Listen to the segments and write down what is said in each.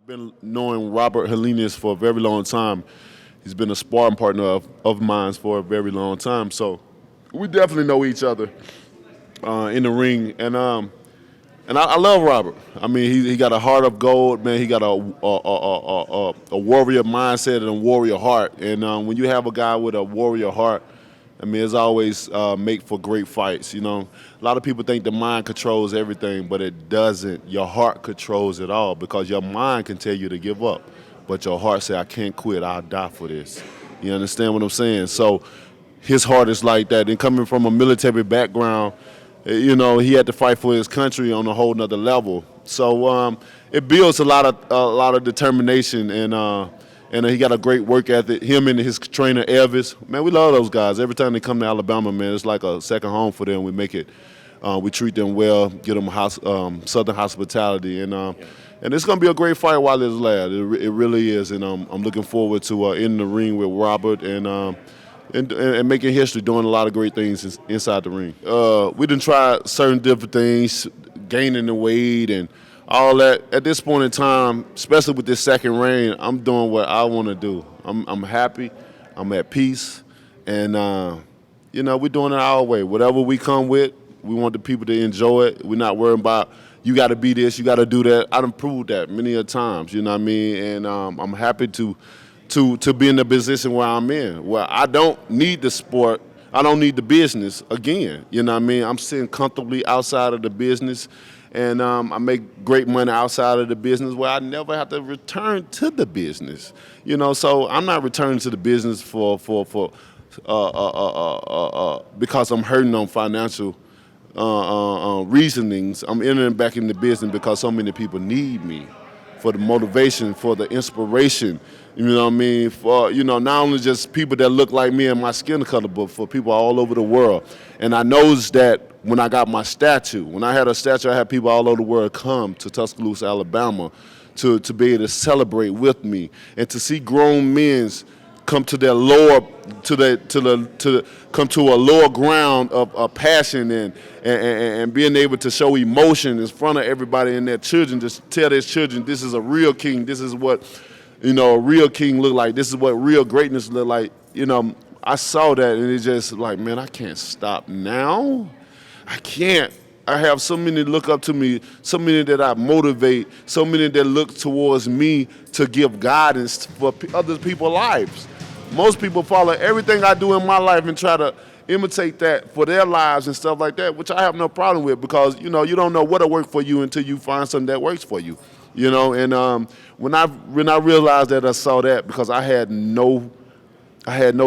I've been knowing Robert Helenius for a very long time. He's been a sparring partner of mine for a very long time. So we definitely know each other in the ring. And I love Robert. I mean, he got a heart of gold, man. He got a warrior mindset and a warrior heart. And when you have a guy with a warrior heart, I mean, it's always make for great fights. You know, a lot of people think the mind controls everything, but it doesn't. Your heart controls it all because your mind can tell you to give up, but your heart say, "I can't quit. I'll die for this." You understand what I'm saying? So his heart is like that. And coming from a military background, you know, he had to fight for his country on a whole nother level. So it builds a lot of determination and he got a great work ethic. Him and his trainer Elvis, man, we love those guys. Every time they come to Alabama, man, it's like a second home for them. We make it, we treat them well, get them Southern hospitality, and it's gonna be a great fight while it's lasts. It really is, and I'm looking forward to in the ring with Robert and making history, doing a lot of great things inside the ring. We done tried certain different things, gaining the weight and all that. At this point in time, especially with this second reign, I'm doing what I want to do. I'm happy, I'm at peace, and you know, we're doing it our way. Whatever we come with, we want the people to enjoy it. We're not worrying about you got to be this, you got to do that. I done proved that many a times, you know what I mean? And I'm happy to be in the position where I'm in, where I don't need the sport, I don't need the business again. You know what I mean? I'm sitting comfortably outside of the business, and I make great money outside of the business where I never have to return to the business. You know, so I'm not returning to the business for because I'm hurting on financial reasonings. I'm entering back in the business because so many people need me for the motivation, for the inspiration. You know what I mean? For, you know, not only just people that look like me and my skin color, but for people all over the world. And I noticed that when I got my statue, when I had a statue, I had people all over the world come to Tuscaloosa, Alabama, to be able to celebrate with me and to see grown men come to their lower, come to a lower ground of passion and being able to show emotion in front of everybody and their children, just tell their children this is a real king, this is what, you know, a real king look like, this is what real greatness look like. You know, I saw that and it's just like, man, I can't stop now. I can't. I have so many look up to me, so many that I motivate, so many that look towards me to give guidance for other people's lives. Most people follow everything I do in my life and try to imitate that for their lives and stuff like that, which I have no problem with because, you know, you don't know what'll work for you until you find something that works for you, you know. And when I realized that, I saw that because I had no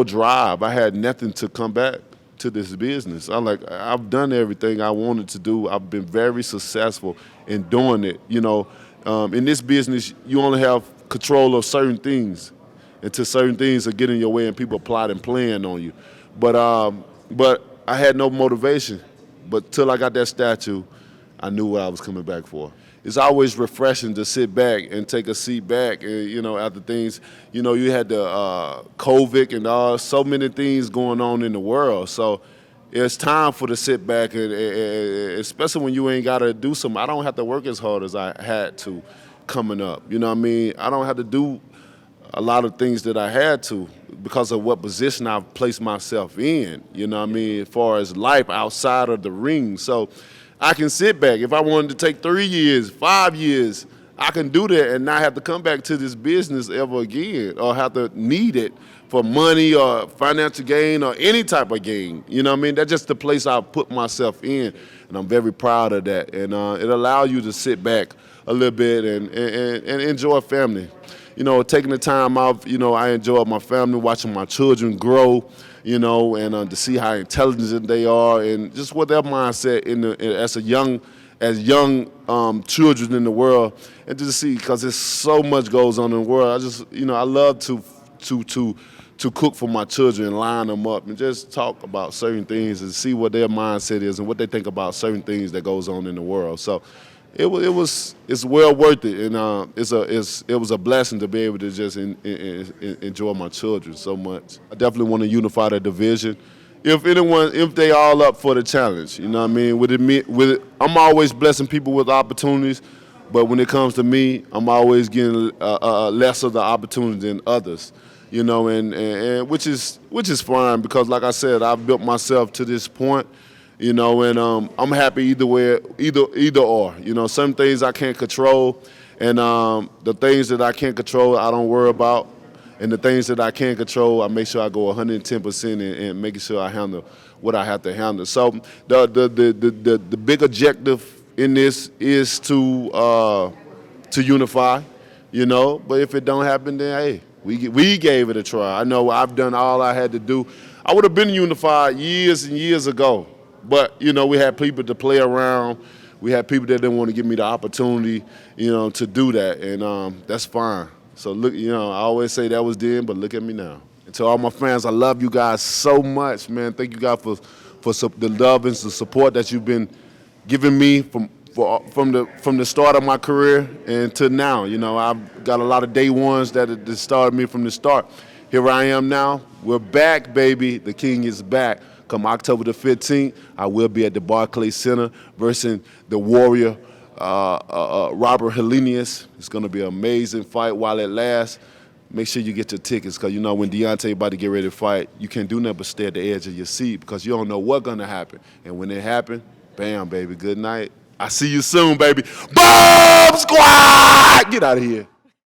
drive. I had nothing to come back to this business. I've done everything I wanted to do. I've been very successful in doing it. You know, in this business, you only have control of certain things until certain things are getting in your way and people plot and plan on you. But I had no motivation. But till I got that statue, I knew what I was coming back for. It's always refreshing to sit back and take a seat back, and, you know, after things, you know, you had the COVID and so many things going on in the world. So it's time for to sit back, and especially when you ain't got to do something. I don't have to work as hard as I had to coming up. You know what I mean? I don't have to do a lot of things that I had to because of what position I've placed myself in, you know what I mean, as far as life outside of the ring. So I can sit back. If I wanted to take 3 years, 5 years, I can do that and not have to come back to this business ever again or have to need it for money or financial gain or any type of gain. You know what I mean? That's just the place I put myself in, and I'm very proud of that. And it allows you to sit back a little bit and enjoy family. You know, taking the time off, you know, I enjoy my family, watching my children grow, you know, and to see how intelligent they are and just what their mindset as young children in the world, and just see, because there's so much goes on in the world. I love to cook for my children and line them up and just talk about certain things and see what their mindset is and what they think about certain things that goes on in the world. So it's well worth it, and it was a blessing to be able to just enjoy my children so much. I definitely want to unify the division. If they all up for the challenge, you know what I mean. I'm always blessing people with opportunities. But when it comes to me, I'm always getting less of the opportunity than others, you know, and which is fine because, like I said, I've built myself to this point, you know, and I'm happy either way, either or. You know, some things I can't control, and the things that I can't control, I don't worry about. And the things that I can control, I make sure I go 110% and making sure I handle what I have to handle. So the big objective in this is to unify, you know. But if it don't happen, then hey, we gave it a try. I know I've done all I had to do. I would have been unified years and years ago, but you know we had people to play around. We had people that didn't want to give me the opportunity, you know, to do that, and that's fine. So look, you know, I always say that was then, but look at me now. And to all my fans, I love you guys so much, man. Thank you guys for the love and the support that you've been giving me from the start of my career and to now. You know, I've got a lot of day ones that started me from the start. Here I am now. We're back, baby. The King is back. Come October the 15th, I will be at the Barclays Center versus the Warrior. Robert Helenius. It's going to be an amazing fight while it lasts. Make sure you get your tickets because, you know, when Deontay about to get ready to fight, you can't do nothing but stay at the edge of your seat because you don't know what's going to happen. And when it happens, bam, baby, good night. I see you soon, baby. Bomb Squad! Get out of here.